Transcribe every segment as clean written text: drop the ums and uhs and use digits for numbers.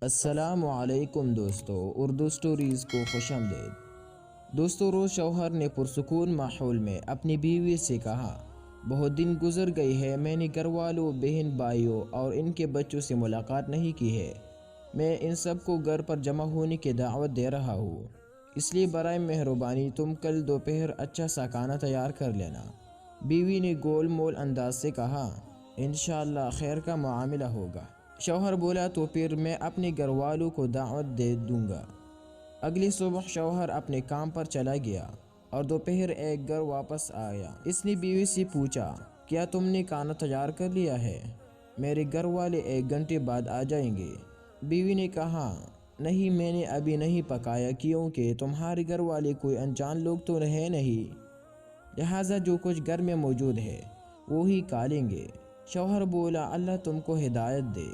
السلام علیکم دوستو، اردو سٹوریز کو خوش آمدید۔ دوستو، روز شوہر نے پرسکون ماحول میں اپنی بیوی سے کہا، بہت دن گزر گئی ہے، میں نے گھر والوں، بہن بھائیوں اور ان کے بچوں سے ملاقات نہیں کی ہے۔ میں ان سب کو گھر پر جمع ہونے کی دعوت دے رہا ہوں، اس لیے برائے مہربانی تم کل دوپہر اچھا سا کھانا تیار کر لینا۔ بیوی نے گول مول انداز سے کہا، انشاءاللہ خیر کا معاملہ ہوگا۔ شوہر بولا، تو پھر میں اپنے گھر والوں کو دعوت دے دوں گا۔ اگلی صبح شوہر اپنے کام پر چلا گیا اور دوپہر ایک گھر واپس آیا۔ اس نے بیوی سے پوچھا، کیا تم نے کھانا تیار کر لیا ہے؟ میرے گھر والے 1 گھنٹے بعد آ جائیں گے۔ بیوی نے کہا، نہیں، میں نے ابھی نہیں پکایا، کیونکہ تمہارے گھر والے کوئی انجان لوگ تو ہے نہیں، لہٰذا جو کچھ گھر میں موجود ہے وہی کھا لیں گے۔ شوہر بولا، اللہ تم کو ہدایت دے،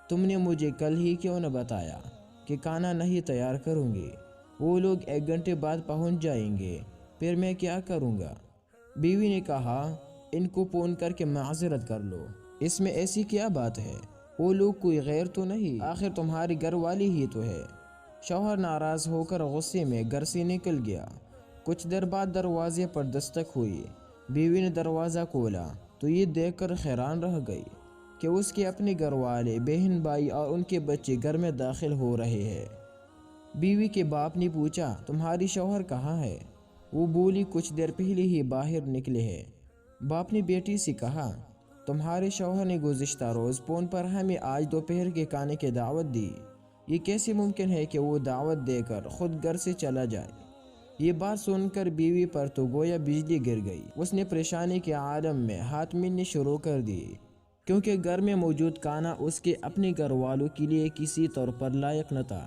تم نے مجھے کل ہی کیوں نہ بتایا کہ کھانا نہیں تیار کروں گی؟ وہ لوگ 1 گھنٹے بعد پہنچ جائیں گے، پھر میں کیا کروں گا؟ بیوی نے کہا، ان کو فون کر کے معذرت کر لو، اس میں ایسی کیا بات ہے؟ وہ لوگ کوئی غیر تو نہیں، آخر تمہارے گھر والی ہی تو ہے۔ شوہر ناراض ہو کر غصے میں گھر سے نکل گیا۔ کچھ دیر بعد دروازے پر دستک ہوئی۔ بیوی نے دروازہ کھولا تو یہ دیکھ کر حیران رہ گئی کہ اس کے اپنے گھر والے، بہن بھائی اور ان کے بچے گھر میں داخل ہو رہے ہیں۔ بیوی کے باپ نے پوچھا، تمہاری شوہر کہاں ہے؟ وہ بولی، کچھ دیر پہلے ہی باہر نکلے ہیں۔ باپ نے بیٹی سے کہا، تمہارے شوہر نے گزشتہ روز فون پر ہمیں آج دوپہر کے کھانے کی دعوت دی، یہ کیسے ممکن ہے کہ وہ دعوت دے کر خود گھر سے چلا جائے؟ یہ بات سن کر بیوی پر تو گویا بجلی گر گئی۔ اس نے پریشانی کے عالم میں ہاتھ ملنے شروع کر دی، کیونکہ گھر میں موجود کھانا اس کے اپنے گھر والوں کے لیے کسی طور پر لائق نہ تھا،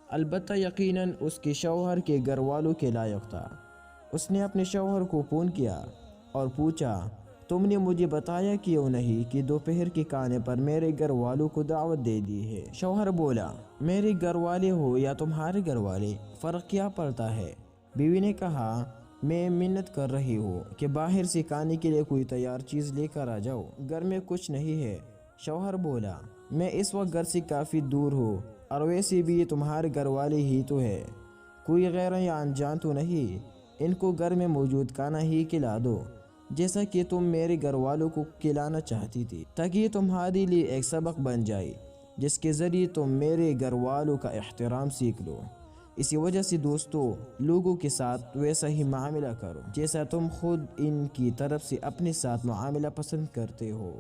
البتہ یقیناً اس کے شوہر کے گھر والوں کے لائق تھا۔ اس نے اپنے شوہر کو فون کیا اور پوچھا، تم نے مجھے بتایا کیوں نہیں کہ دوپہر کے کھانے پر میرے گھر والوں کو دعوت دے دی ہے؟ شوہر بولا، میرے گھر والے ہو یا تمہارے گھر والے، فرق کیا پڑتا ہے؟ بیوی نے کہا، میں منت کر رہی ہوں کہ باہر سے کھانے کے لیے کوئی تیار چیز لے کر آ جاؤ، گھر میں کچھ نہیں ہے۔ شوہر بولا، میں اس وقت گھر سے کافی دور ہوں، اور ویسے بھی یہ تمہارے گھر والے ہی تو ہے، کوئی غیر یا انجان تو نہیں، ان کو گھر میں موجود کھانا ہی کھلا دو، جیسا کہ تم میرے گھر والوں کو کھلانا چاہتی تھی، تاکہ یہ تمہارے لیے ایک سبق بن جائے جس کے ذریعے تم میرے گھر والوں کا احترام سیکھ لو۔ اسی وجہ سے دوستو، لوگوں کے ساتھ ویسا ہی معاملہ کرو جیسا تم خود ان کی طرف سے اپنے ساتھ معاملہ پسند کرتے ہو۔